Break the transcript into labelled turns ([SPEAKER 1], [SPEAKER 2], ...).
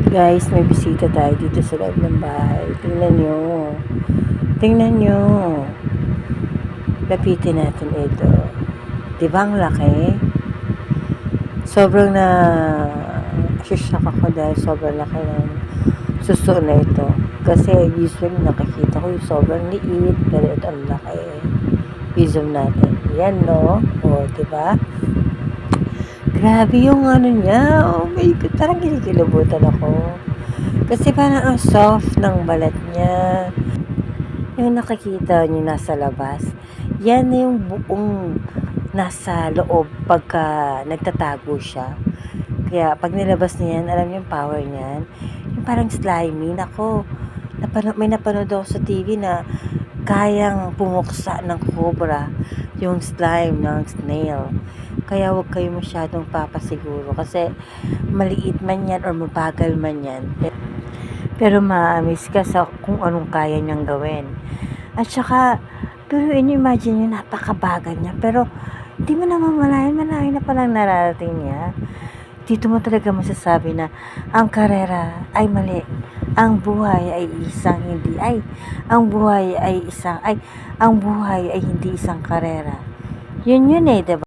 [SPEAKER 1] Guys, may bisita tayo dito sa loob ng bahay. Tingnan nyo. Tingnan nyo. Lapitin natin ito. Diba ang laki? Sobrang shock ako dahil sobrang laki ng suso na ito. Kasi usually nakikita ko yung sobrang liit, pero ito ang laki. I-zoom natin. Yan, no? O, diba? Grabe yung ano niya. Oh my God, parang kinikilabutan ako. Kasi parang ang soft ng balat niya. Yung nakikita niyo nasa labas, yan na yung buong nasa loob pagka nagtatago siya. Kaya pag nilabas niya yan, alam niyo yung power niyan? Yung parang slimy. Nako, may napanood ako sa TV na kayang pumuksa ng cobra yung slime ng snail. Kaya huwag kayo masyadong papasiguro kasi maliit man yan or mabagal man yan. Pero ma-amaze ka sa kung anong kaya niyang gawin. At saka, pero imagine nyo, napakabagal niya. Pero, di mo naman malayo na palang nararating niya. Dito mo talaga masasabi na ang karera ay mali. Ang buhay ay ang buhay ay hindi isang karera. Yun eh, diba?